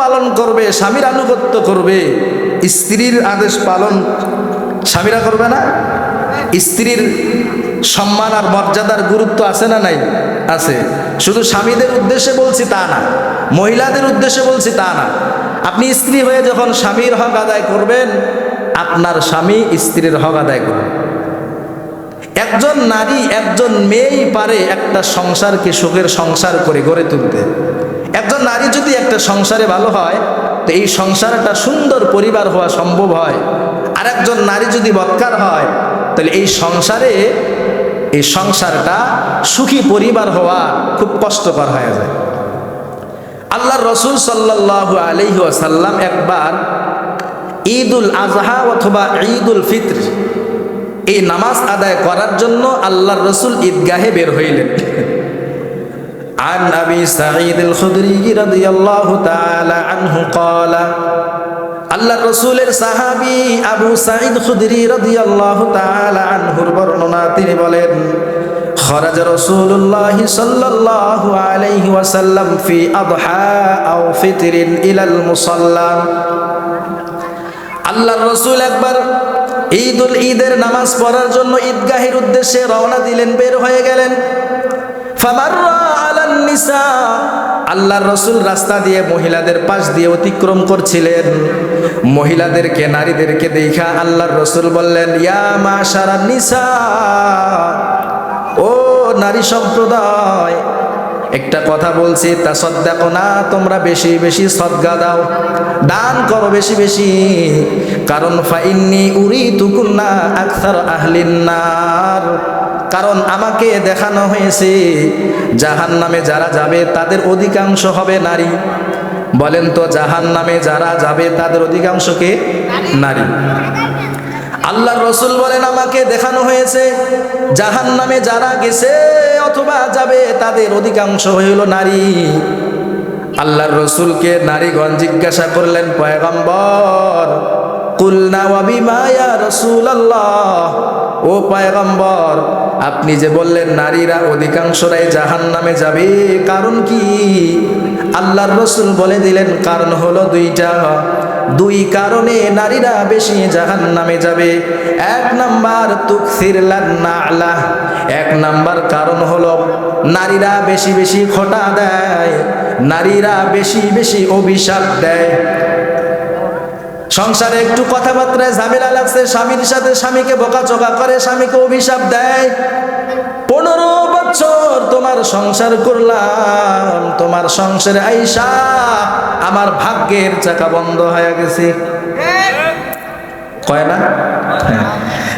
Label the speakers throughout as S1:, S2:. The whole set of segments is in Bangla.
S1: পালন করবে, স্বামীর আনুগত্য করবে, স্ত্রীর আদেশ পালন স্বামীরা করবে না? স্ত্রীর সম্মান আর মর্যাদার গুরুত্ব আছে না নাই? আছে। শুধু স্বামীদের উদ্দেশ্যে বলছি তা না, মহিলাদের উদ্দেশ্যে বলছি তা না। আপনি স্ত্রী হয়ে যখন স্বামীর হক আদায় করবেন, আপনার স্বামী স্ত্রীর হক আদায় করবে। একজন নারী, একজন মেয়েই পারে একটা সংসারকে সুখের সংসার করে গড়ে তুলতে। একজন নারী যদি একটা সংসারে ভালো হয়, তো এই সংসারটা সুন্দর পরিবার হওয়া সম্ভব হয়। আর একজন নারী যদি বদকার হয়, তাহলে এই সংসারটা সুখী পরিবার হওয়া খুব কষ্টকর হয়ে যায়। আল্লাহর রসুল সাল্লাল্লাহু আলাইহি ওয়াসাল্লাম একবার ঈদুল আজহা অথবা ঈদুল ফিত্র এই নামাজ আদায় করার জন্য আল্লাহর রসুল ঈদগাহে বের হইলেন। عن أبي سعيد الخدري رضي الله تعالى عنه قال আল্লাহর রসুলের সাহাবী আবু সাঈদ খুদরি রাদিয়াল্লাহু তাআলা আনহুর বর্ণনা, তিনি বলেন, খরাজ রাসূলুল্লাহ সাল্লাল্লাহু আলাইহি ওয়াসাল্লাম ফি আদহা আও ফিতরিন ইলাল মুসাল্লা। আল্লাহর রসুল একবার ঈদের নামাজ পড়ার জন্য ঈদগাহের উদ্দেশ্যে রওনা দিলেন, বের হয়ে গেলেন। ফামাররা আলান নিসা, আল্লাহর রসুল রাস্তা দিয়ে মহিলাদের পাশ দিয়ে অতিক্রম করছিলেন। মহিলাদেরকে, নারীদেরকে দেখা আল্লাহর রসুল বললেন, ইয়া মাশারান নিসা, ও নারী সম্প্রদায়, একটা কথা বলছি, তাসাদ্দাকো না, তোমরা বেশি বেশি সদকা দাও, দান করো বেশি বেশি। কারণ ফাইন্নি উরিতুকুন্না আকসার আহলিন নার, কারণ আমাকে দেখানো হয়েছে জাহান্নামে যারা যাবে তাদের অধিকাংশ হবে নারী। বলেন তো, জাহান্নামে যারা যাবে তাদের অধিকাংশ কে? নারী। আল্লাহর রসুল বলেন, আমাকে দেখানো হয়েছে জাহান্নামে যারা গেছে অথবা যাবে তাদের অধিকাংশ হইল নারী। আল্লাহর রসুলকে নারীগণ জিজ্ঞাসা করলেন, পয়গম্বর, কুলনা ওয়া বিমা ইয়া রাসূলুল্লাহ, ও পয়গম্বর, আপনি যে বললেন নারীরা অধিকাংশরাই জাহান্নামে যাবে, কারণ কি? আল্লাহর রসুল বলে দিলেন, কারণ হলো দুইটা। দুই কারণে নারীরা বেশি জাহান্নামে যাবে। এক নাম্বার তুকসির লান্নালা, এক নাম্বার কারণ হলো নারীরা বেশি বেশি খোঁটা দেয়, নারীরা বেশি বেশি অভিশাপ দেয়। সংসারে একটু কথাবার্তায় ঝামেলা লাগছে, স্বামীর সাথে স্বামীকে বকাচকা করে, স্বামীকে অভিশাপ দেয়। 15 বছর তোমার সংসার করলাম, তোমার সংসারে আইসা আমার ভাগ্যের চাকা বন্ধ হয়ে গেছে, কয় না?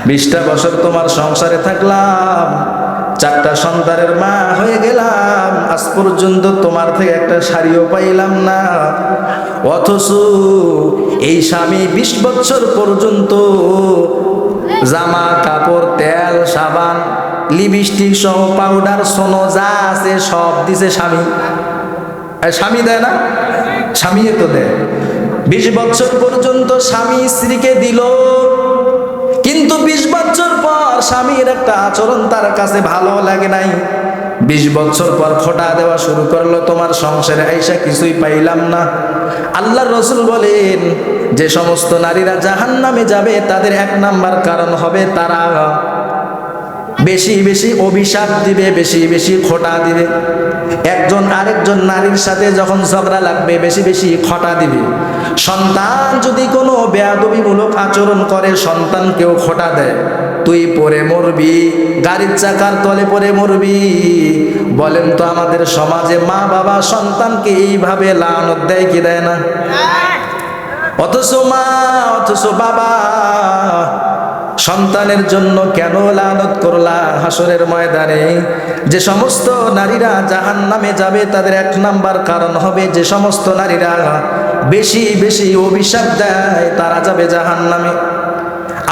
S1: 20টা বছর তোমার সংসারে থাকলাম, 4টা সন্তানের মা হয়ে গেলাম, আজ পর্যন্ত তোমার থেকে একটা শাড়িও পাইলাম না। অথচ এই স্বামী 20 বছর পর্যন্ত জামা কাপড়, তেল, সাবান, লিপস্টিক সহ পাউডার, সোনো যা আছে সব দিছে স্বামী। স্বামী দেয় না? স্বামী তো দেয়। 20 বছর পর্যন্ত স্বামী স্ত্রীকে দিল, কিন্তু 20 বছর পর স্বামীর একটা আচরণ তার কাছে ভালো লাগে নাই। 20 বছর পর খোঁটা দেওয়া শুরু করলো, তোমার সংসারে আইসা কিছুই পাইলাম না। আল্লাহর রসুল বলেন, যে সমস্ত নারীরা জাহান্নামে যাবে তাদের 1 নাম্বার কারণ হবে তারা বেশি বেশি অভিশাপ দিবে, বেশি বেশি খোঁটা দিবে। একজন আরেকজন নারীর সাথে যখন ঝগড়া লাগবে বেশি বেশি খোঁটা দিবে। সন্তান যদি কোনো বেয়াদবিমূলক আচরণ করে, সন্তানকেও খোঁটা দেয়, তুই পরে মরবি, গাড়ির চাকার তলে পরে মরবি। বলেন তো, আমাদের সমাজে মা বাবা সন্তানকে এইভাবে লানত দেয় কি দেয় না? অথচ মা, অথচ বাবা সন্তানের জন্য কেন লানত করলা হাসরের ময়দানে? যে সমস্ত নারীরা জাহান্নামে যাবে তাদের 1 নাম্বার কারণ হবে যে সমস্ত নারীরা বেশি বেশি অভিশাপ দেয় তারা যাবে জাহান্নামে।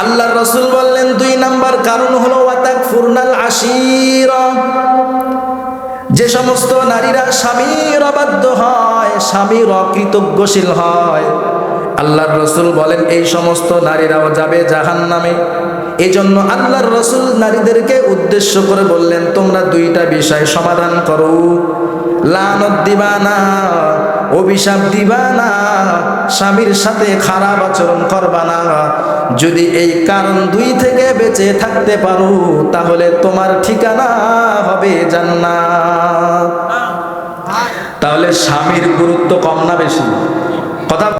S1: আল্লাহর রাসূল বললেন, 2 নাম্বার কারণ হলো ওয়াতাকফুরনাল আশীরা, যে সমস্ত নারীরা স্বামীর অবাধ্য হয়, স্বামীর অকৃতজ্ঞশীল হয়, আল্লাহর রসুল বলেন এই সমস্ত নারীরাও যাবে জাহান্নামে। এই জন্য আল্লাহর রসুল নারীদেরকে উদ্দেশ্য করে বললেন, তোমরা 2টা বিষয় সমাধান করো, লানত দিবা না, অভিশাপ দিবা না, স্বামীর সাথে খারাপ আচরণ করবা না। যদি এই কারণ দুই থেকে বেঁচে থাকতে পারো তাহলে তোমার ঠিকানা হবে জান্নাত। তাহলে স্বামীর গুরুত্ব কম না বেশি? কথা